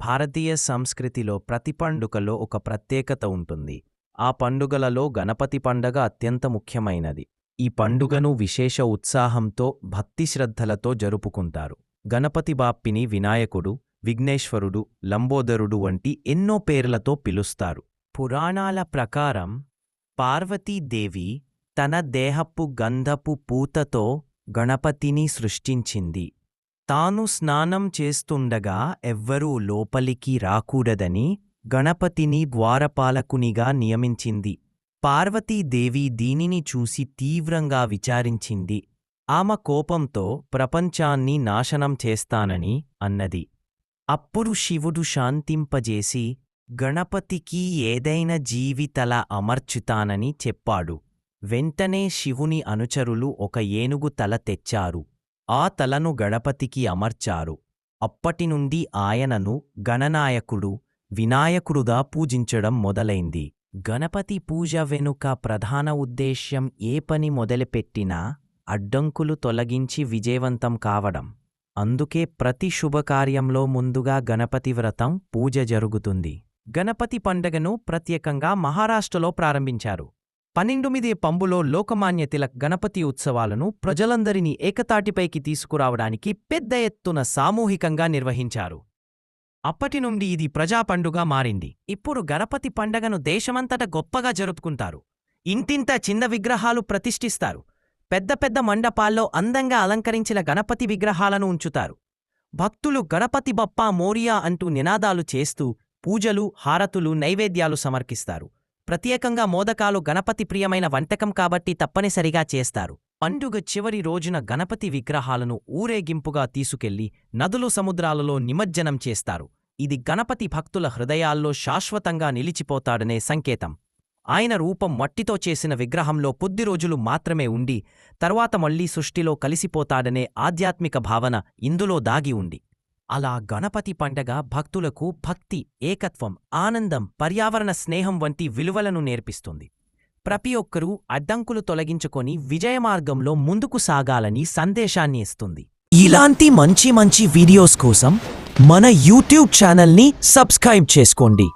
భారతీయ సంస్కృతిలో ప్రతి పండుగలో ఒక ప్రత్యేకత ఉంటుంది. ఆ పండుగలలో గణపతి పండగ అత్యంత ముఖ్యమైనది. ఈ పండుగను విశేష ఉత్సాహంతో భక్తి శ్రద్ధలతో జరుపుకుంటారు. గణపతి బాప్పిని వినాయకుడు, విఘ్నేశ్వరుడు, లంబోదరుడు వంటి ఎన్నో పేర్లతో పిలుస్తారు. పురాణాల ప్రకారం పార్వతీదేవి తన దేహపు గంధపు పూతతో గణపతిని సృష్టించింది. తాను స్నానం చేస్తుండగా ఎవ్వరూ లోపలికి రాకూడదని గణపతిని ద్వారపాలకునిగా నియమించింది. పార్వతీదేవి దీనిని చూసి తీవ్రంగా విచారించింది. ఆమె కోపంతో ప్రపంచాన్ని నాశనం చేస్తానని అన్నది. అప్పుడు శివుడు శాంతింపజేసి గణపతికి ఏదైనా జీవి తల అమర్చుతానని చెప్పాడు. వెంటనే శివుని అనుచరులు ఒక ఏనుగు తల తెచ్చారు. ఆ తలను గణపతికి అమర్చారు. అప్పటినుండి ఆయనను గణనాయకుడు, వినాయకుడుగా పూజించడం మొదలైంది. గణపతి పూజ వెనుక ప్రధాన ఉద్దేశ్యం ఏ పని మొదలుపెట్టినా అడ్డంకులు తొలగించి విజయవంతం కావడం. అందుకే ప్రతి శుభకార్యంలో ముందుగా గణపతి వ్రతం పూజ జరుగుతుంది. గణపతి పండగను ప్రత్యేకంగా మహారాష్ట్రలో ప్రారంభించారు. 12 పంబులో లోకమాన్య తిలక్ గణపతి ఉత్సవాలను ప్రజలందరినీ ఏకతాటిపైకి తీసుకురావడానికి పెద్ద ఎత్తున సామూహికంగా నిర్వహించారు. అప్పటి నుండి ఇది ప్రజా పండుగ మారింది. ఇప్పుడు గణపతి పండగను దేశమంతటా గొప్పగా జరుపుకుంటారు. ఇంతింత చిన్న విగ్రహాలు ప్రతిష్ఠిస్తారు. పెద్ద పెద్ద మండపాల్లో అందంగా అలంకరించిన గణపతి విగ్రహాలను ఉంచుతారు. భక్తులు గణపతి బప్పా మోరియా అంటూ నినాదాలు చేస్తూ పూజలు, హారతులు, నైవేద్యాలు సమర్పిస్తారు. ప్రత్యేకంగా మోదకాలు గణపతి ప్రియమైన వంటకం కాబట్టి తప్పనిసరిగా చేస్తారు. పండుగ చివరి రోజున గణపతి విగ్రహాలను ఊరేగింపుగా తీసుకెళ్లి నదులు, సముద్రాలలో నిమజ్జనం చేస్తారు. ఇది గణపతి భక్తుల హృదయాల్లో శాశ్వతంగా నిలిచిపోతాడనే సంకేతం. ఆయన రూపం మట్టితో చేసిన విగ్రహంలో కొద్ది రోజులు మాత్రమే ఉండి తర్వాత మళ్లీ సృష్టిలో కలిసిపోతాడనే ఆధ్యాత్మిక భావన ఇందులో దాగి ఉంది. అలా గణపతి పండగ భక్తులకు భక్తి, ఏకత్వం, ఆనందం, పర్యావరణ స్నేహం వంటి విలువలను నేర్పిస్తుంది. ప్రతి ఒక్కరూ అడ్డంకులు తొలగించుకొని విజయమార్గంలో ముందుకు సాగాలని సందేశాన్ని ఇస్తుంది. ఇలాంటి మంచి వీడియోస్ కోసం మన యూట్యూబ్ ఛానల్ని సబ్స్క్రైబ్ చేసుకోండి.